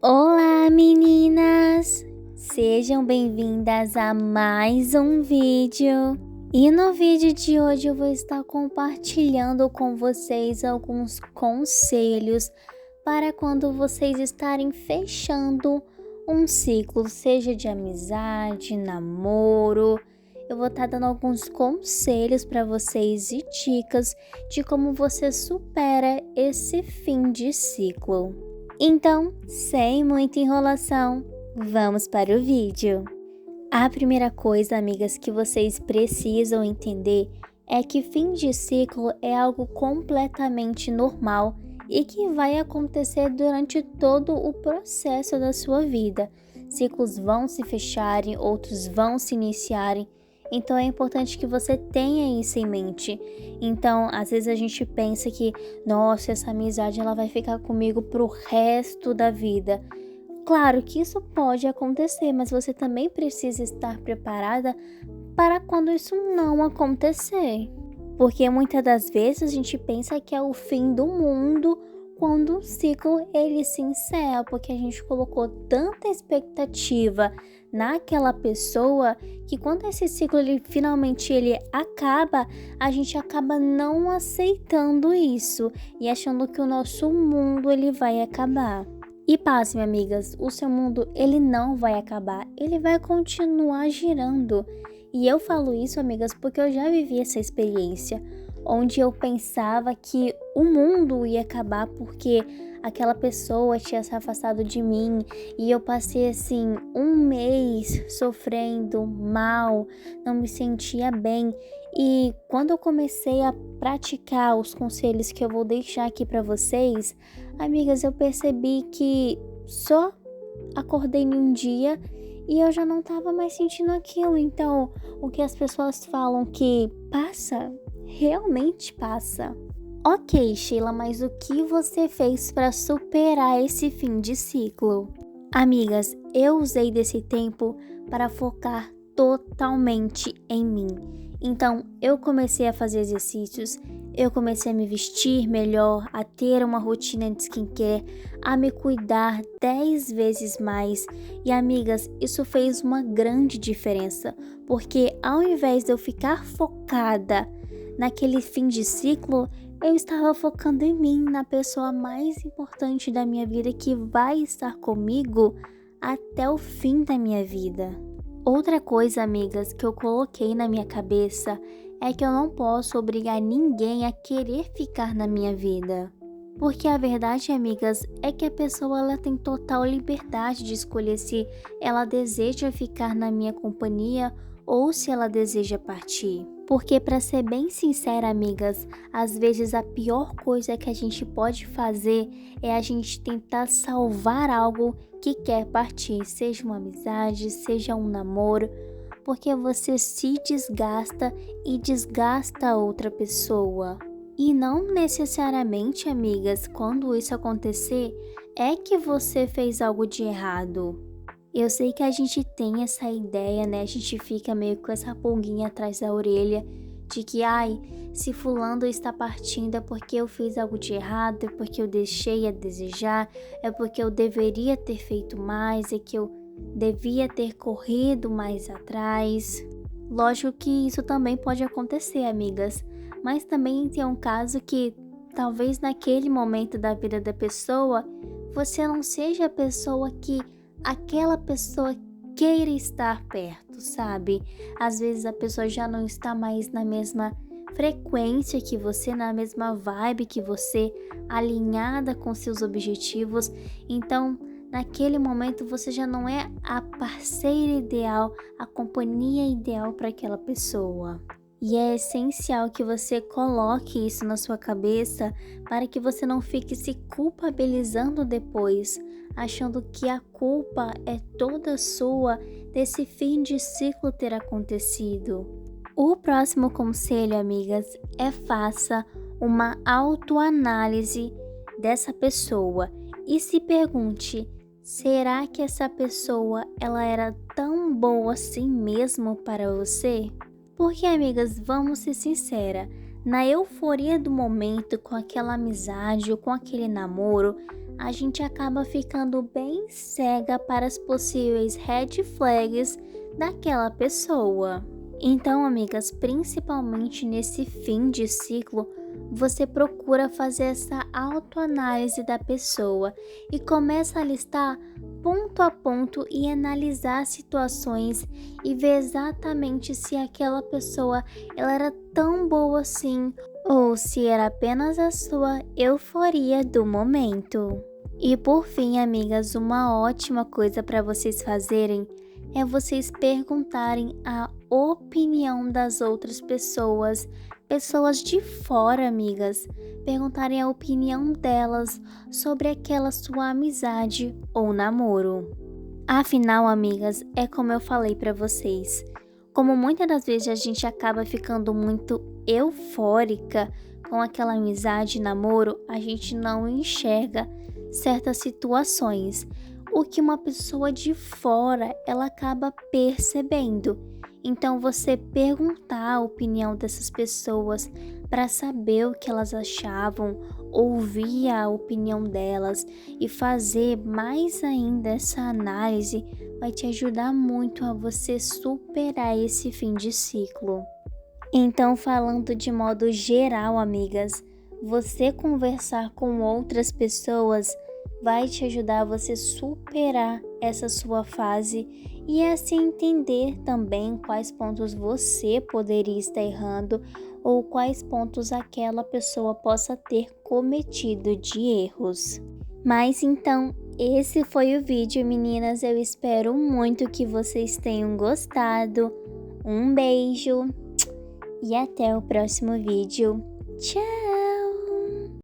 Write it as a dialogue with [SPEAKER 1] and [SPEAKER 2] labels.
[SPEAKER 1] Olá, meninas! Sejam bem-vindas a mais um vídeo. E no vídeo de hoje eu vou estar compartilhando com vocês alguns conselhos para quando vocês estarem fechando um ciclo, seja de amizade, namoro. Eu vou estar dando alguns conselhos para vocês e dicas de como você supera esse fim de ciclo. Então, sem muita enrolação, vamos para o vídeo. A primeira coisa, amigas, que vocês precisam entender é que fim de ciclo é algo completamente normal e que vai acontecer durante todo o processo da sua vida. Ciclos vão se fecharem, outros vão se iniciarem. Então é importante que você tenha isso em mente. Então, às vezes a gente pensa que, nossa, essa amizade ela vai ficar comigo pro resto da vida. Claro que isso pode acontecer, mas você também precisa estar preparada para quando isso não acontecer. Porque muitas das vezes a gente pensa que é o fim do mundo quando o ciclo ele se encerra, porque a gente colocou tanta expectativa naquela pessoa que quando esse ciclo finalmente acaba, a gente acaba não aceitando isso e achando que o nosso mundo ele vai acabar. E pasme, amigas, o seu mundo ele não vai acabar, ele vai continuar girando. E eu falo isso, amigas, porque eu já vivi essa experiência, onde eu pensava que o mundo ia acabar porque aquela pessoa tinha se afastado de mim e eu passei assim um mês sofrendo mal, não me sentia bem. E quando eu comecei a praticar os conselhos que eu vou deixar aqui para vocês, amigas, eu percebi que só acordei num dia e eu já não estava mais sentindo aquilo. Então, o que as pessoas falam que passa, realmente passa. Ok, Sheila, mas o que você fez para superar esse fim de ciclo? Amigas, eu usei desse tempo para focar totalmente em mim. Então, eu comecei a fazer exercícios, eu comecei a me vestir melhor, a ter uma rotina de skincare, a me cuidar 10 vezes mais. E amigas, isso fez uma grande diferença, porque ao invés de eu ficar focada naquele fim de ciclo, eu estava focando em mim, na pessoa mais importante da minha vida que vai estar comigo até o fim da minha vida. Outra coisa, amigas, que eu coloquei na minha cabeça é que eu não posso obrigar ninguém a querer ficar na minha vida. Porque a verdade, amigas, é que a pessoa ela tem total liberdade de escolher se ela deseja ficar na minha companhia ou se ela deseja partir. Porque, para ser bem sincera, amigas, às vezes a pior coisa que a gente pode fazer é a gente tentar salvar algo que quer partir, seja uma amizade, seja um namoro, porque você se desgasta e desgasta a outra pessoa. E não necessariamente, amigas, quando isso acontecer, é que você fez algo de errado. Eu sei que a gente tem essa ideia, né? A gente fica meio com essa pulguinha atrás da orelha de que, se fulano está partindo é porque eu fiz algo de errado, é porque eu deixei a desejar, é porque eu deveria ter feito mais, é que eu devia ter corrido mais atrás. Lógico que isso também pode acontecer, amigas, mas também tem um caso que talvez naquele momento da vida da pessoa, você não seja a pessoa que aquela pessoa queira estar perto, sabe? Às vezes a pessoa já não está mais na mesma frequência que você, na mesma vibe que você, alinhada com seus objetivos. Então, naquele momento você já não é a parceira ideal, a companhia ideal para aquela pessoa. E é essencial que você coloque isso na sua cabeça para que você não fique se culpabilizando depois, achando que a culpa é toda sua desse fim de ciclo ter acontecido. O próximo conselho, amigas, é faça uma autoanálise dessa pessoa e se pergunte: será que essa pessoa ela era tão tão boa assim mesmo para você? Porque, amigas, vamos ser sinceras, na euforia do momento, com aquela amizade ou com aquele namoro, a gente acaba ficando bem cega para as possíveis red flags daquela pessoa. Então, amigas, principalmente nesse fim de ciclo, você procura fazer essa autoanálise da pessoa e começa a listar ponto a ponto e analisar situações e ver exatamente se aquela pessoa ela era tão boa assim ou se era apenas a sua euforia do momento. E por fim, amigas, uma ótima coisa para vocês fazerem é vocês perguntarem a opinião das outras pessoas, pessoas de fora, amigas, perguntarem a opinião delas sobre aquela sua amizade ou namoro. Afinal, amigas, é como eu falei para vocês, como muitas das vezes a gente acaba ficando muito eufórica com aquela amizade e namoro, a gente não enxerga certas situações, o que uma pessoa de fora ela acaba percebendo. Então você perguntar a opinião dessas pessoas para saber o que elas achavam, ouvir a opinião delas e fazer mais ainda essa análise vai te ajudar muito a você superar esse fim de ciclo. Então, falando de modo geral, amigas, você conversar com outras pessoas vai te ajudar a você superar essa sua fase e assim entender também quais pontos você poderia estar errando ou quais pontos aquela pessoa possa ter cometido de erros. Mas então, esse foi o vídeo, meninas. Eu espero muito que vocês tenham gostado. Um beijo e até o próximo vídeo. Tchau!